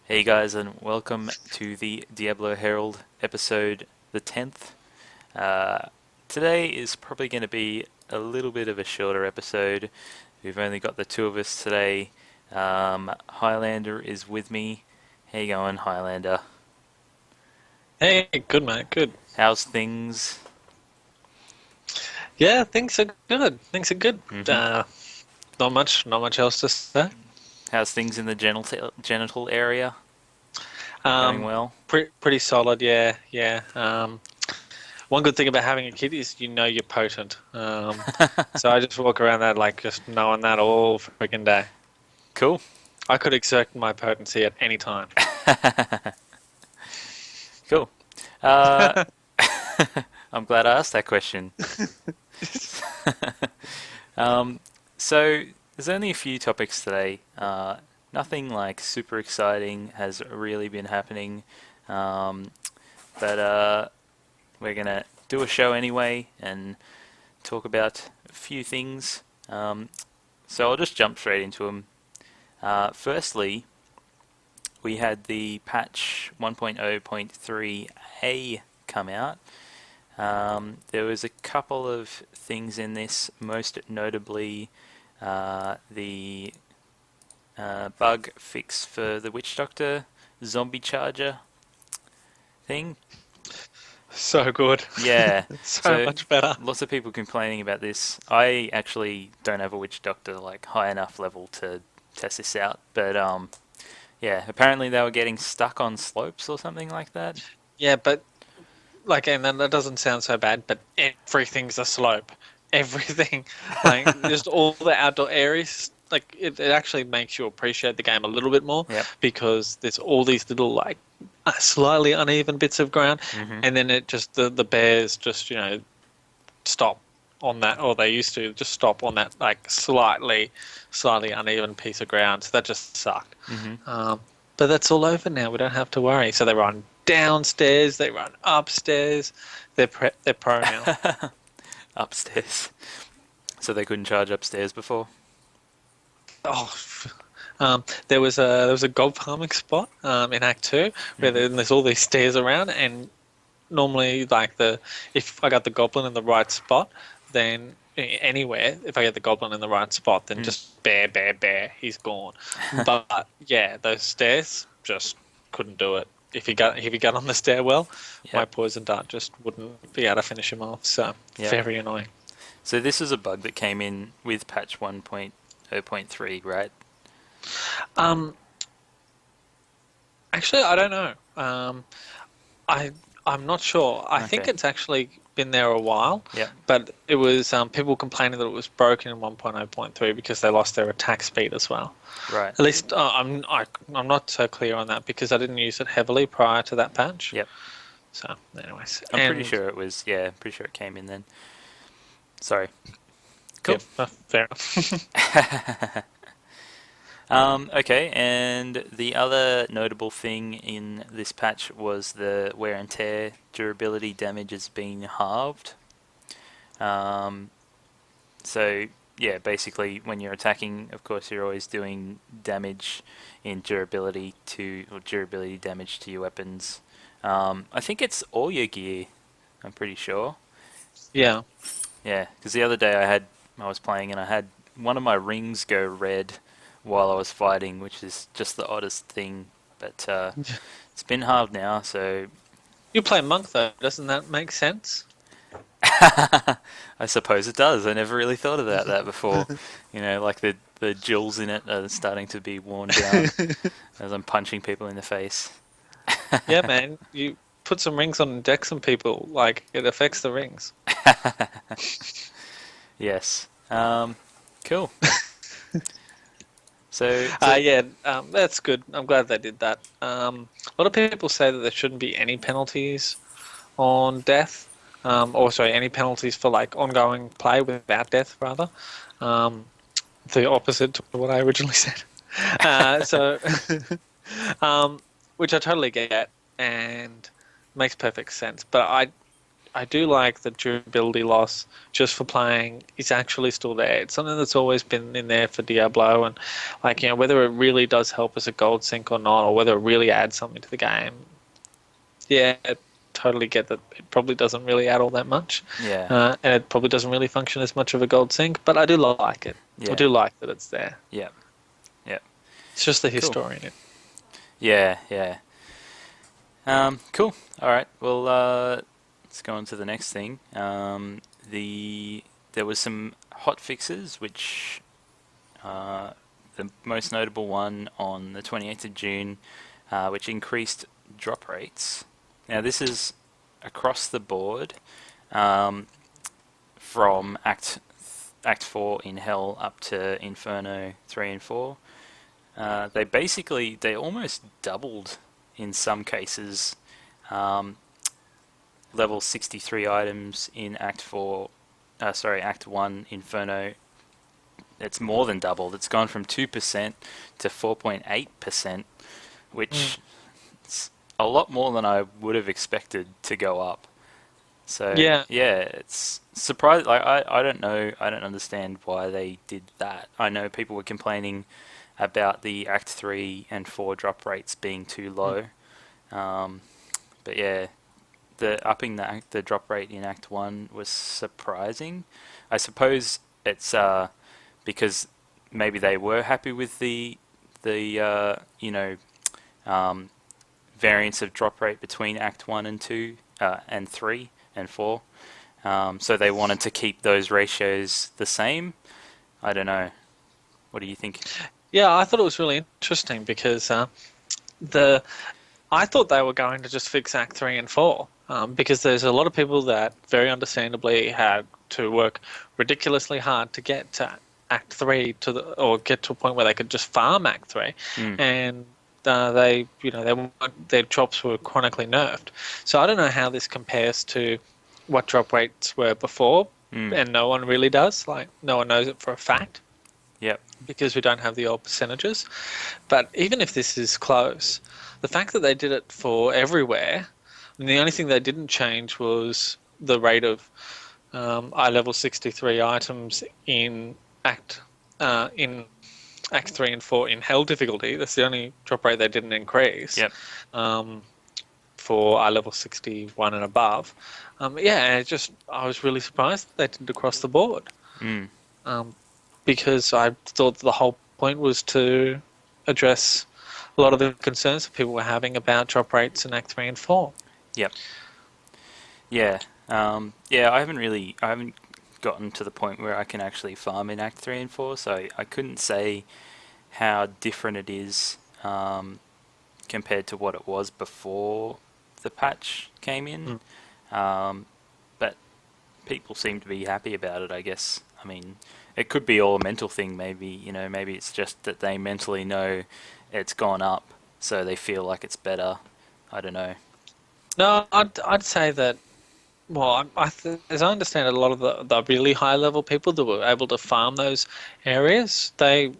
Hey guys, and welcome to the Diabloherald episode the 10th. Today is probably going to be a little bit of a shorter episode. We've only got the two of us today. Highlander is with me. How you going, Highlander? Hey, good mate, good. How's things? Yeah, things are good. Things are good. hmm Not much else to say. How's things in the genital area? Going Um, well? pretty solid. Yeah, yeah. One good thing about having a kid is you're potent. So I just walk around that like just knowing that all freaking day. Cool. I could exert my potency at any time. Cool. Uh, I'm glad I asked that question. Um, so there's only a few topics today. Nothing like super exciting has really been happening, um, but we're gonna do a show anyway and talk about a few things. So I'll just jump straight into them. Firstly, we had the patch 1.0.3a come out. There was a couple of things in this, most notably the bug fix for the Witch Doctor zombie charger thing. So good. Yeah, So so much better. lots of people complaining about this. I actually don't have a Witch Doctor like high enough level to test this out, but yeah, apparently they were getting stuck on slopes or something like that. Yeah, but like, and that doesn't sound so bad, but everything's a slope. Everything, like, just all the outdoor areas, like, it actually makes you appreciate the game a little bit more Yep. because there's all these little, like, slightly uneven bits of ground, hmm and then it just, the bears just, stop on that, or they used to just stop on that, like, slightly uneven piece of ground. So that just sucked. hmm But that's all over now. We don't have to worry. So they run downstairs, they run upstairs. They're pro now. Upstairs. So they couldn't charge upstairs before? Oh, there was a gold farming spot in Act Two where hmm there's all these stairs around, and normally like the if I got the goblin in the right spot, then anywhere if I get the goblin in the right spot, then Mm. just bear, he's gone. But yeah, those stairs just couldn't do it. If he got on the stairwell, my Yep. poison dart just wouldn't be able to finish him off. So Yep. very annoying. So this is a bug that came in with patch 1.0.3, right? Um, Actually, I don't know. I I'm not sure. I think Okay. it's actually been there a while, Yep. but it was people complaining that it was broken in 1.0.3 because they lost their attack speed as well. Right. At least I'm not so clear on that because I didn't use it heavily prior to that patch. Yep. So, anyways, I'm pretty and sure it was, yeah, pretty sure it came in then. Sorry. yeah, Cool. fair enough. Okay, and the other notable thing in this patch was the wear and tear durability damage has been halved. Um, so yeah, basically when you're attacking, of course, you're always doing damage in durability to or durability damage to your weapons. I think it's all your gear. I'm pretty sure. Yeah. Yeah, because the other day I was playing and I had one of my rings go red while I was fighting, which is just the oddest thing. But it's been halved now, so You play monk though, doesn't that make sense? I suppose it does. I never really thought about that before. You know, like the jewels in it are starting to be worn down as I'm punching people in the face. Yeah, man. You put some rings on and deck some people, like it affects the rings. Yes. Cool. So Yeah, that's good. I'm glad they did that. A lot of people say that there shouldn't be any penalties on death, or sorry, any penalties for like ongoing play without death, rather. Um, the opposite to what I originally said. So, um, which I totally get and makes perfect sense. But I do like the durability loss just for playing is actually still there. It's something that's always been in there for Diablo, and like whether it really does help as a gold sink or not, or whether it really adds something to the game. Yeah, I totally get that. It probably doesn't really add all that much, Yeah. and it probably doesn't really function as much of a gold sink. But I do like it. I Yeah. do like that it's there. Yeah. Yeah. It's just the Cool. historian. Yeah. Yeah. Cool. All right. Well, let's go on to the next thing. There was some hot fixes, which the most notable one on the 28th of June, which increased drop rates. Now, this is across the board, from Act 4 in Hell up to Inferno 3 and 4. They almost doubled in some cases. Level 63 items in Act 1 Inferno, it's more than doubled. It's gone from 2% to 4.8%, which is a lot more than I would have expected to go up. So Yeah. it's surprised. Like I don't know. I don't understand why they did that. I know people were complaining about the Act 3 and 4 drop rates being too low. But yeah, the upping the drop rate in Act 1 was surprising. I suppose it's because maybe they were happy with the variance of drop rate between Act 1 and 2 and 3 and 4. So they wanted to keep those ratios the same. I don't know. What do you think? Yeah, I thought it was really interesting because I thought they were going to just fix Act 3 and 4 because there's a lot of people that very understandably had to work ridiculously hard to get to Act 3 or get to a point where they could just farm Act 3, and their drops were chronically nerfed. So I don't know how this compares to what drop rates were before, and no one really does. Like no one knows it for a fact. Yep. Because we don't have the old percentages. But even if this is close, the fact that they did it for everywhere, and the only thing they didn't change was the rate of eye level 63 items in Act 3 and 4 in Hell difficulty. That's the only drop rate they didn't increase. Yep. For eye level 61 and above. I was really surprised they did it across the board. Because I thought the whole point was to address a lot of the concerns that people were having about drop rates in Act 3 and 4. Yep. Yeah. I haven't gotten to the point where I can actually farm in Act 3 and 4, so I couldn't say how different it is compared to what it was before the patch came in. But people seem to be happy about it, I guess. I mean, it could be all a mental thing, maybe. Maybe it's just that they mentally know it's gone up, so they feel like it's better. I don't know. No, I'd say that. Well, as I understand it, a lot of the really high level people that were able to farm those areas, they're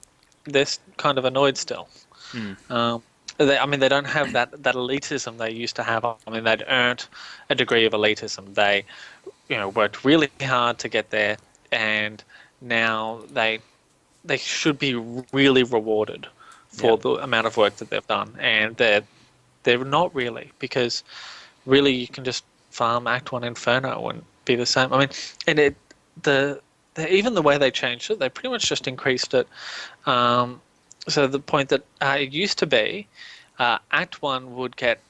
kind of annoyed still. They don't have that elitism they used to have. I mean, they'd earned a degree of elitism. They, worked really hard to get there, and now they should be really rewarded for the amount of work that they've done, and they're not really, because really you can just farm Act 1 Inferno and be the same. I mean, and even the way they changed it, they pretty much just increased it. So the point that it used to be, Act 1 would get,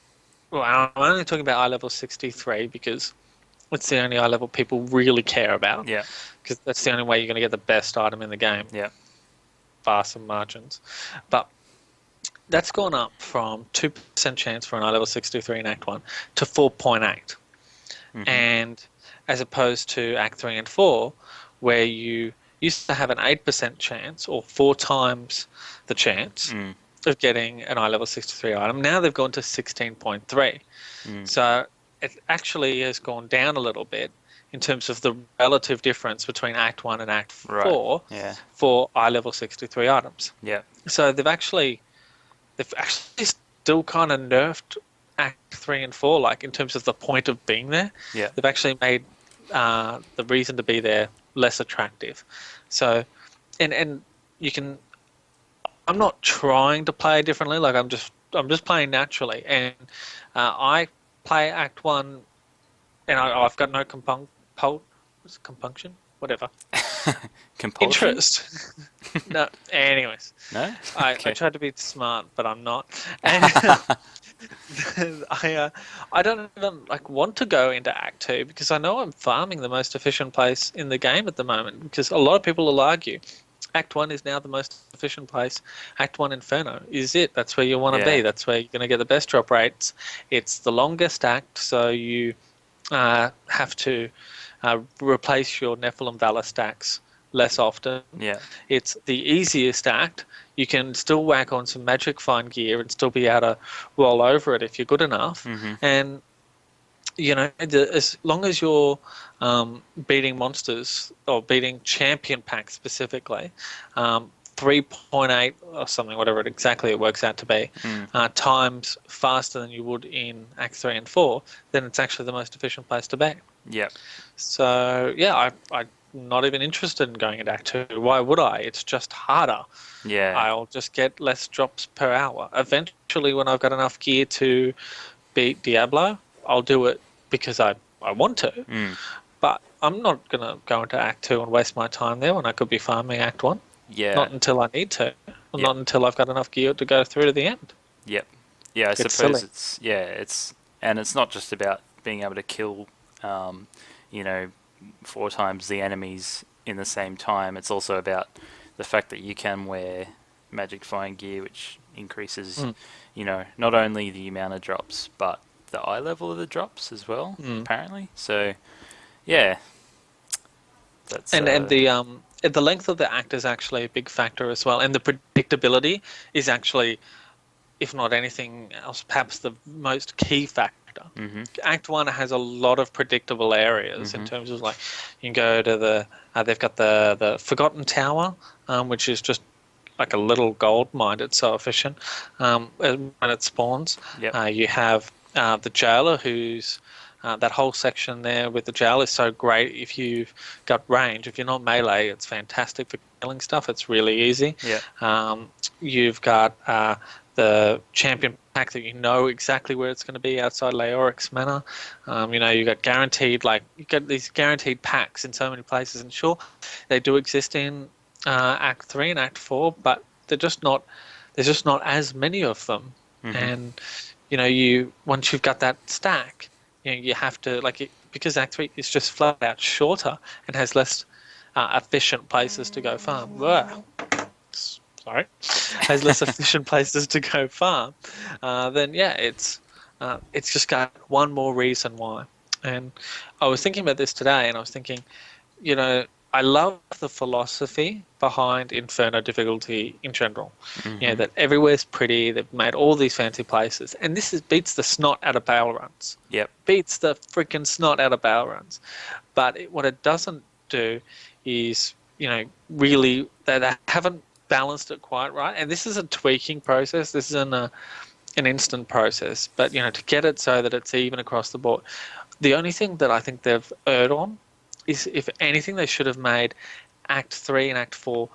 well, I'm only talking about eye level 63 because it's the only eye level people really care about. Yeah. Because that's the only way you're going to get the best item in the game. Yeah. By some margins. But that's gone up from 2% chance for an eye level 63 in Act 1 to 4.8. And as opposed to Act 3 and 4, where you used to have an 8% chance, or 4 times the chance, of getting an eye level 63 item. Now they've gone to 16.3. So it actually has gone down a little bit in terms of the relative difference between Act 1 and Act 4 for eye level 63 items. Yeah. So they've actually still kind of nerfed Act 3 and 4, like in terms of the point of being there. Yeah. They've actually made the reason to be there less attractive. So, and you can. I'm not trying to play differently. Like I'm just playing naturally, and I play Act 1, and I've got no compunction, whatever, Compulsion? interest. No, anyways, No? I Okay. tried to be smart, but I'm not, and I don't even like want to go into Act 2 because I know I'm farming the most efficient place in the game at the moment. Because a lot of people will argue Act 1 is now the most efficient place. Act 1 Inferno is it. That's where you want to Yeah. be. That's where you're going to get the best drop rates. It's the longest act, so you have to replace your Nephilim Valor stacks less often. Yeah. It's the easiest act. You can still whack on some magic find gear and still be able to roll over it if you're good enough. Mm-hmm. And as long as you're beating monsters or beating champion packs specifically, 3.8 or something, whatever exactly it works out to be, Mm. times faster than you would in Act 3 and 4, then it's actually the most efficient place to be. Yep. So, yeah, I'm not even interested in going into Act 2. Why would I? It's just harder. Yeah. I'll just get less drops per hour. Eventually, when I've got enough gear to beat Diablo, I'll do it because I want to. Mm. But I'm not going to go into Act 2 and waste my time there when I could be farming Act 1. Yeah. Not until I need to. Yep. Not until I've got enough gear to go through to the end. Yep. Yeah, I It's suppose silly. it's not just about being able to kill, um, you know, 4 times the enemies in the same time. It's also about the fact that you can wear magic find gear, which increases, Mm. not only the amount of drops, but the eye level of the drops as well, Mm. apparently. So, yeah, that's, And the length of the act is actually a big factor as well, and the predictability is actually, if not anything else, perhaps the most key factor. mm-hmm, Act 1 has a lot of predictable areas in mm-hmm, terms of like you can go to they've got the Forgotten Tower, which is just like a little gold mine. It's so efficient when it spawns. yep, You have the jailer, who's that whole section there with the jail is so great if you've got range. If you're not melee, it's fantastic for killing stuff. It's really easy. yep, You've got the champion pack that you know exactly where it's going to be outside Leoric's Manor. You got guaranteed, like you get these guaranteed packs in so many places, and sure, they do exist in Act 3 and Act 4, but there's just not as many of them. mm-hmm, And you once you've got that stack, you have to because Act 3 is just flat out shorter and has less efficient places to go farm. Blah. Sorry, has less efficient places to go farm. Then yeah, it's just got one more reason why. And I was thinking about this today, and I was thinking, I love the philosophy behind Inferno difficulty in general. mm-hmm, That everywhere's pretty, they've made all these fancy places, and beats the snot out of barrel runs. yep, Beats the freaking snot out of barrel runs. But what it doesn't do is, really, they haven't balanced it quite right. And this is a tweaking process. This isn't an instant process. But, to get it so that it's even across the board, the only thing that I think they've erred on is, if anything, they should have made Act 3 and Act 4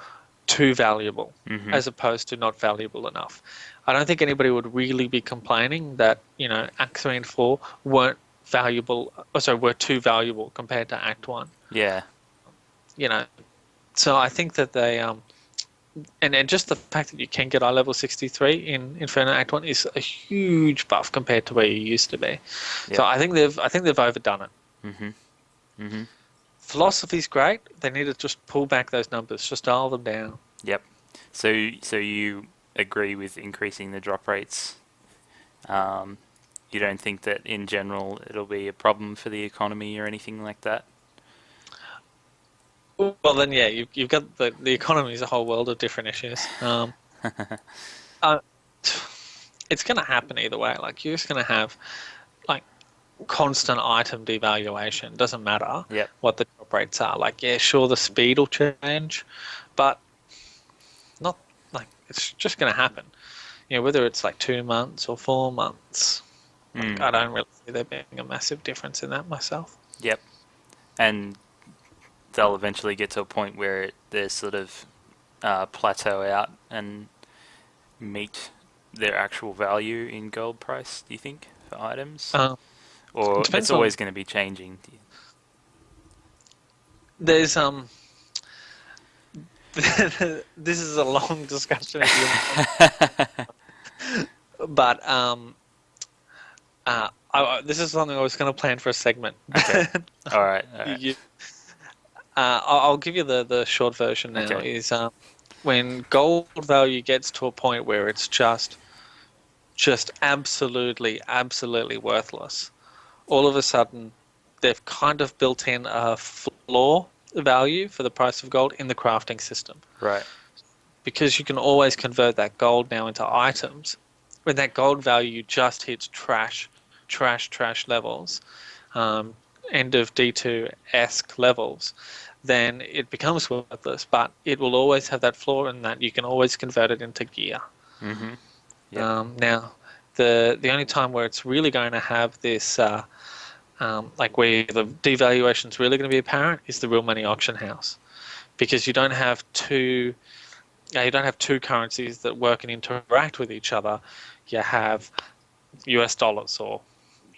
too valuable, mm-hmm, as opposed to not valuable enough. I don't think anybody would really be complaining that, Act 3 and 4 weren't valuable, were too valuable compared to Act 1. yeah, So I think that they, and just the fact that you can get eye level 63 in Inferno Act 1 is a huge buff compared to where you used to be. yep, So I think they've overdone it. mm-hmm, mm-hmm, Philosophy's great. They need to just pull back those numbers, just dial them down. yep. So you agree with increasing the drop rates? You don't think that in general it'll be a problem for the economy or anything like that? Well, then, yeah, you've got the economy is a whole world of different issues. Uh, it's going to happen either way. Like, you're just going to have like constant item devaluation. Doesn't matter Yep. what the drop rates are. Like, yeah, sure, the speed will change, but not like it's just going to happen. Whether it's like 2 months or 4 months, Like, Mm. I don't really see there being a massive difference in that myself. Yep. And they'll eventually get to a point where they sort of plateau out and meet their actual value in gold price, do you think, for items? It Or it's depends on. always going to be changing? There's this is a long discussion if you want, but this is something I was going to plan for a segment. Okay. All right. All right. You, I'll give you the short version now. Okay. Is when gold value gets to a point where it's just absolutely worthless. All of a sudden, they've kind of built in a floor value for the price of gold in the crafting system. Right. Because you can always convert that gold now into items. When that gold value just hits trash levels, um, end of D2-esque levels, then it becomes worthless. But it will always have that flaw in that you can always convert it into gear. Mm-hmm. Yep. Now, the only time where it's really going to have this, like where the devaluation is really going to be apparent, is the real money auction house, because you don't have two currencies that work and interact with each other. You have US dollars or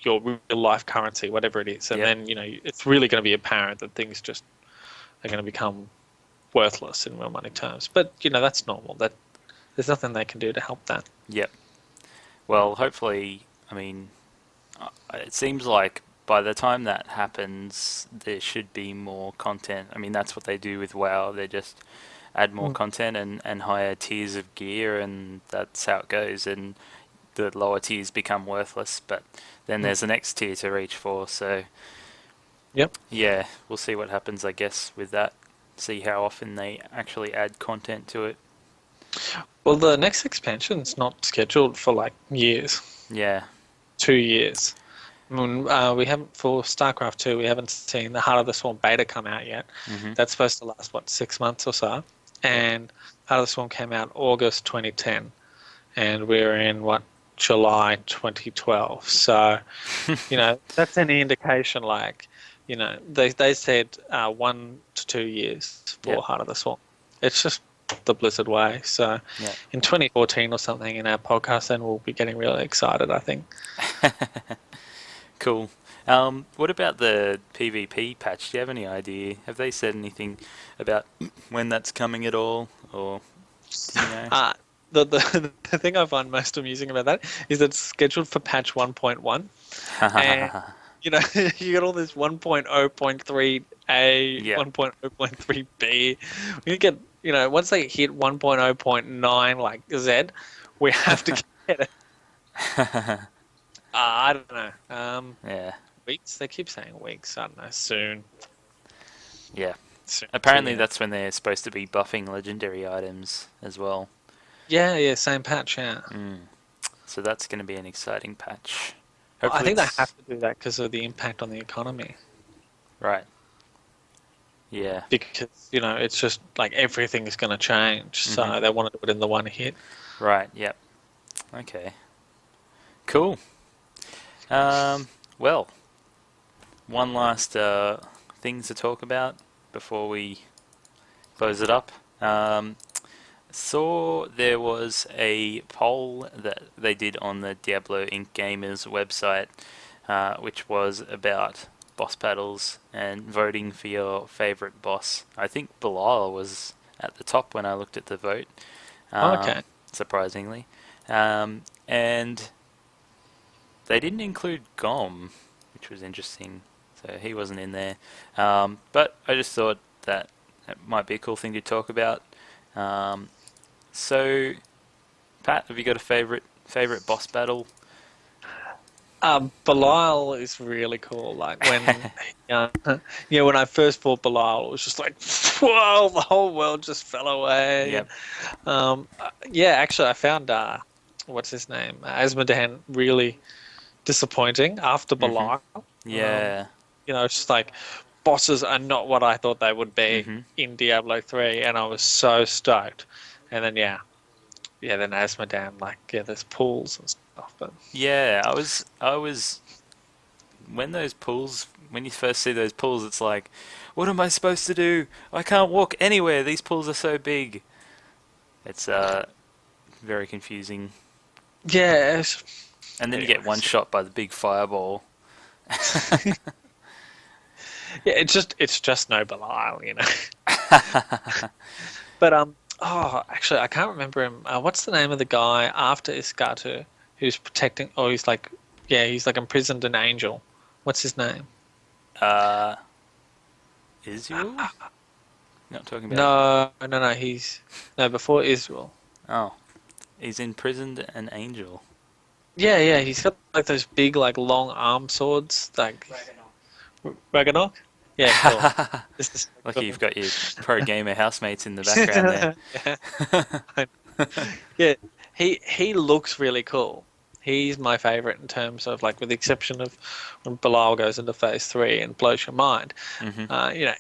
your real life currency, whatever it is, and Yep. then it's really going to be apparent that things just are going to become worthless in real money terms. But that's normal. That there's nothing they can do to help that. Yep. Well, hopefully, I mean, it seems like by the time that happens, there should be more content. I mean, that's what they do with WoW. They just add more content and higher tiers of gear, and that's how it goes. And the lower tiers become worthless, but then there's the next tier to reach for. So, Yep. yeah, we'll see what happens, I guess, with that. See how often they actually add content to it. Well, the next expansion's not scheduled for like years, Yeah. 2 years. I mean, we haven't for StarCraft 2. We haven't seen the Heart of the Swarm beta come out yet. Mm-hmm. That's supposed to last 6 months or so. And Heart of the Swarm came out August 2010, and we're in July 2012. So that's any indication. Like they said 1 to 2 years for Yep. Heart of the Swarm. It's just the Blizzard way. So Yeah. in 2014 or something in our podcast, then we'll be getting really excited, I think. Cool. What about the PvP patch? Do you have any idea? Have they said anything about when that's coming at all, or do you know? The thing I find most amusing about that is that it's scheduled for patch 1.1, and you got all this 1.0.3a, Yeah. 1.0.3b. We get once they hit 1.0.9 like Z, we have to get it. I don't know. Yeah. Weeks? They keep saying weeks. I don't know. Soon. Yeah. Soon. Apparently Yeah. that's when they're supposed to be buffing legendary items as well. Yeah. Same patch. Yeah. So that's going to be an exciting patch. Well, I Hopefully think they it's have to do that because of the impact on the economy. right. Yeah. Because it's just like everything is going to change, so they want to do it in the one hit. Right. Yep. Okay. Cool. Well, one last thing to talk about before we close it up. Saw there was a poll that they did on the Diablo Inc. Gamers website, which was about boss battles and voting for your favorite boss. I think Belial was at the top when I looked at the vote, Okay. surprisingly. And they didn't include Gom, which was interesting. So he wasn't in there. But I just thought that it might be a cool thing to talk about. So, Pat, have you got a favorite boss battle? Belial is really cool. Like when, when I first fought Belial, it was just like, whoa, the whole world just fell away. Yep. Actually, I found what's his name, Asmodan, really disappointing after Belial. Yeah. It's just like bosses are not what I thought they would be in Diablo 3, and I was so stoked. And then yeah, then Asmodan, like, yeah, there's pools and stuff, but Yeah, I was when you first see those pools, it's like, what am I supposed to do? I can't walk anywhere. These pools are so big. It's very confusing. yeah. And then you get one Anyways, shot by the big fireball. yeah, it's just no Belial, you know. But oh, actually, I can't remember him. What's the name of the guy after Iskatu who's protecting? Oh, he's like, yeah, he's like imprisoned an angel. What's his name? Uh, Israel? Not talking about. No, no, no. He's no before Israel. Oh, he's imprisoned an angel. Yeah, yeah. He's got like those big, like long arm swords, like Ragnarok. Yeah, cool. This is Lucky cool. you've got your pro gamer housemates in the background there. Yeah. Yeah, he looks really cool. He's my favorite in terms of like, with the exception of when Belial goes into phase 3 and blows your mind. Hmm.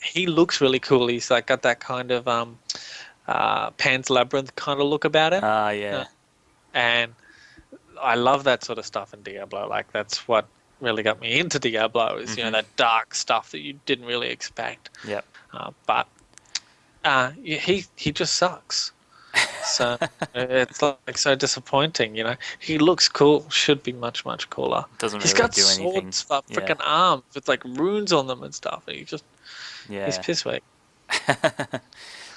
He looks really cool. He's like got that kind of Pan's Labyrinth kind of look about him, Ah, uh, yeah. and I love that sort of stuff in Diablo. Like that's what really got me into Diablo is Hmm. that dark stuff that you didn't really expect. Yep. But yeah, he just sucks. So it's like so disappointing, He looks cool, should be much, much cooler. Doesn't He's really got do anything. swords for Yeah. freaking arms with like runes on them and stuff. And he's Yeah. piss weak.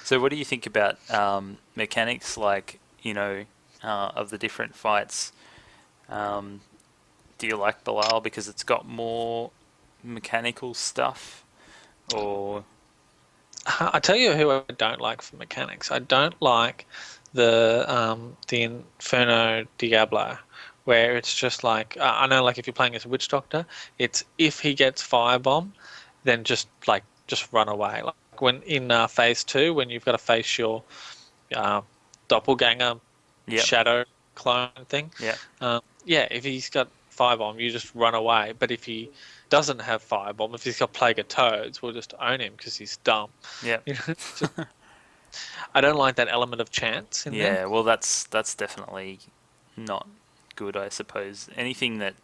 So, what do you think about mechanics like, of the different fights? Um, do you like Belial because it's got more mechanical stuff? Or. I tell you who I don't like for mechanics. I don't like the Inferno Diablo, where it's just like I know, like if you're playing as a witch doctor, it's if he gets firebomb, then just run away. Like when in phase 2, when you've got to face your uh, doppelganger Yep. shadow clone thing. Yep. Yeah, if he's got firebomb, you just run away. But if he doesn't have firebomb, if he's got plague of toads, we'll just own him because he's dumb. Yep. I don't like that element of chance in there. Yeah, well, that's definitely not good, I suppose. Anything that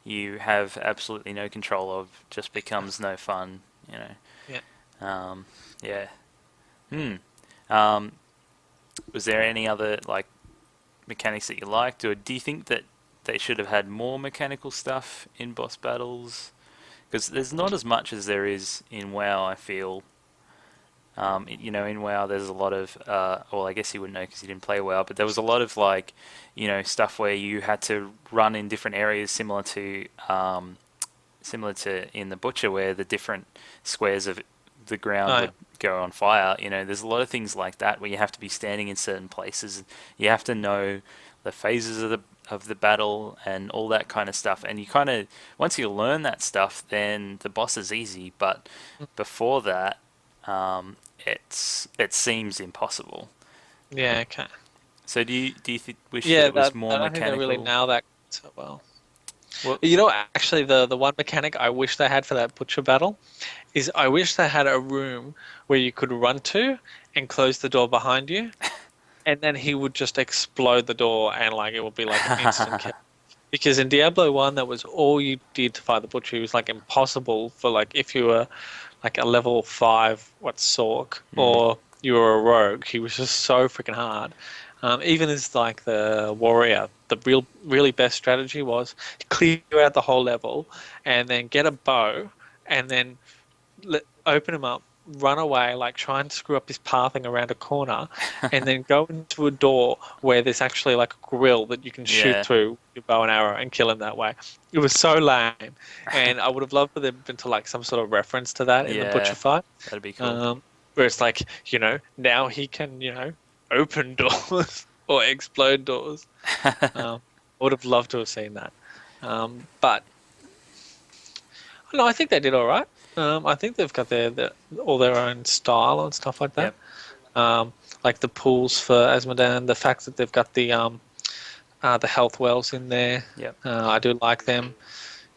you have absolutely no control of just becomes no fun, you know. Yeah. Um, yeah. Hmm. Um, was there any other like mechanics that you liked, or do you think that they should have had more mechanical stuff in boss battles? Because there's not as much as there is in WoW, I feel. In WoW, there's a lot of, well, I guess you wouldn't know because you didn't play WoW, but there was a lot of like, stuff where you had to run in different areas, similar to in the Butcher, where the different squares of the ground Oh, would go on fire. There's a lot of things like that where you have to be standing in certain places. You have to know the phases of the battle and all that kind of stuff. And you kind of once you learn that stuff, then the boss is easy. But before that, it seems impossible. yeah, okay. So do you wish that Yeah, it was that more I don't think they really mechanical? nail that so well. Well, Actually, the one mechanic I wish they had for that butcher battle is I wish they had a room where you could run to and close the door behind you, and then he would just explode the door and like it would be like an instant kill. Because in Diablo 1, that was all you did to fight the butcher. It was like impossible for like if you were like a level 5 Sork mm, or you were a rogue, he was just so freaking hard. Even as like the warrior, the really best strategy was clear out the whole level and then get a bow and then open him up, run away, like try and screw up his pathing around a corner, and then go into a door where there's actually like a grill that you can shoot yeah, through your bow and arrow and kill him that way. It was so lame, and I would have loved for them to like some sort of reference to that in the butcher yeah, fight, that'd be cool. um, where it's like now he can open doors or explode doors. I would have loved to have seen that, but no, I think they did all right. I think they've got all their own style and stuff like that. Yep. Like the pools for Asmodan, the fact that they've got the health wells in there. Yep. I do like them.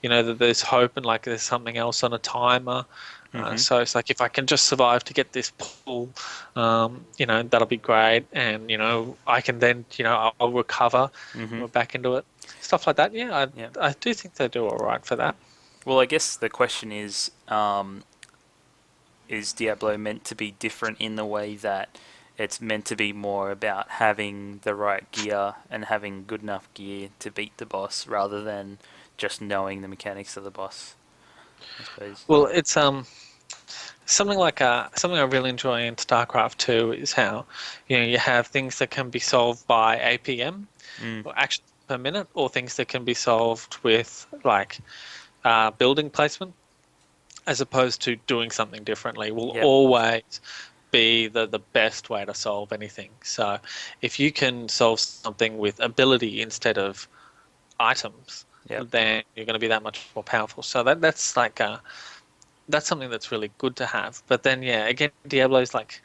That there's hope and like there's something else on a timer. Mhm. So it's like if I can just survive to get this pull, that'll be great. And I can then I'll recover, Mhm. we're back into it, stuff like that. Yeah, Yeah. I do think they do all right for that. Well, I guess the question is Diablo meant to be different in the way that it's meant to be more about having the right gear and having good enough gear to beat the boss rather than just knowing the mechanics of the boss, I suppose. Well, it's something I really enjoy in StarCraft 2 is how you have things that can be solved by APM Mm. or actions per minute, or things that can be solved with like building placement, as opposed to doing something differently. Will Yep. always be the best way to solve anything. So if you can solve something with ability instead of items, Yep. then you're going to be that much more powerful. So that's something that's really good to have. But then yeah, again, Diablo's like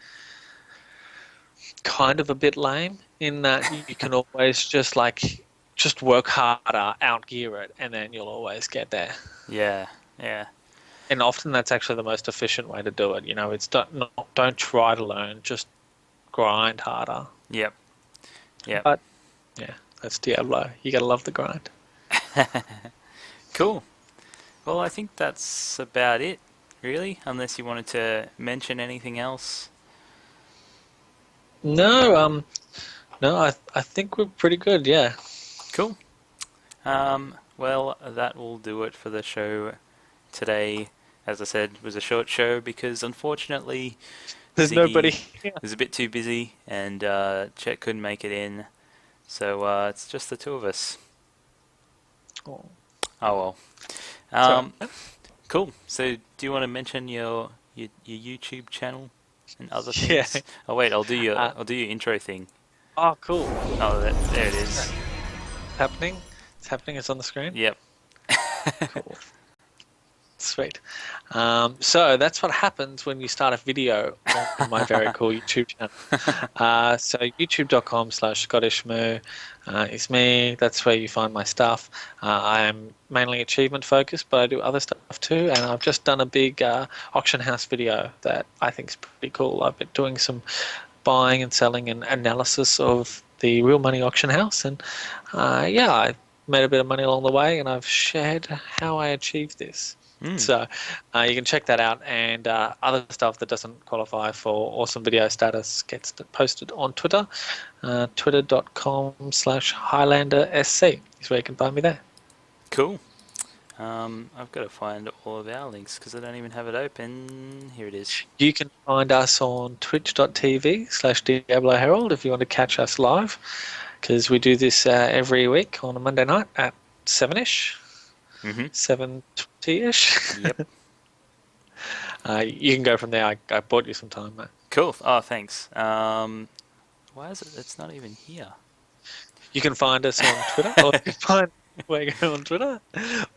kind of a bit lame in that you can always just work harder, outgear it, and then you'll always get there. Yeah. Yeah. And often that's actually the most efficient way to do it. It's don't try to learn, just grind harder. Yep. Yep. But yeah, that's Diablo. You gotta love the grind. Cool. Well, I think that's about it, really, unless you wanted to mention anything else. No, no, I think we're pretty good. Yeah. Cool. Well, that will do it for the show today. As I said, it was a short show because unfortunately There's nobody Ziggy here. was a bit too busy and Chet couldn't make it in. So it's just the two of us. Oh, Oh well. sorry. Um, cool. So do you want to mention your YouTube channel and other Yeah. things? Oh wait, Uh, I'll do your intro thing. oh, cool. Oh, there it Right. is. It's happening. It's happening. It's on the screen. Yep. Cool. Sweet. So that's what happens when you start a video on my very cool YouTube channel. So youtube.com/ScottishMoo is me. That's where you find my stuff. I am mainly achievement focused, but I do other stuff too. And I've just done a big auction house video that I think is pretty cool. I've been doing some buying and selling and analysis of the real money auction house. And yeah, I made a bit of money along the way, and I've shared how I achieved this. Mm, So you can check that out, and other stuff that doesn't qualify for awesome video status gets posted on Twitter. Twitter.com/HighlanderSC is where you can find me there. cool. I've got to find all of our links because I don't even have it open. Here it is. You can find us on twitch.tv/Diabloherald if you want to catch us live, because we do this every week on a Monday night at 7ish, Mhm. 7:20ish. Yep. You can go from there. I bought you some time, mate. Cool. Oh, thanks. Why is it? It's not even here. You can find us on Twitter, or you can find where you go on Twitter,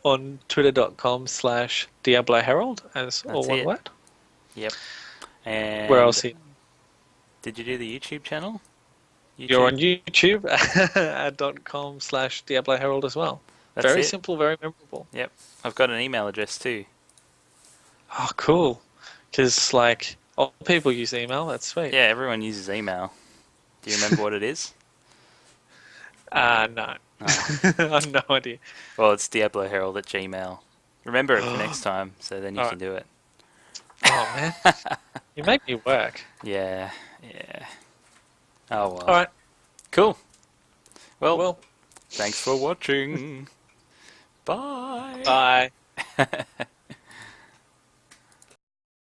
on twitter.com/Diabloherald, as all That's one it. word. Yep. Where And else? did you do the YouTube channel? You're YouTube. on YouTube at .com/Diabloherald as well. That's Very it. simple, very memorable. Yep. I've got an email address too. Oh, cool. Because, like, all people use email. That's sweet. Yeah, everyone uses email. Do you remember what it is? No. Oh. I have no idea. Well, it's Diabloherald at Gmail. Remember it for next All time, so then you right. can do it. Oh, man. You make me work. Yeah. Yeah. Oh All well. right. Cool. Well, Well, thanks for watching. Bye. bye.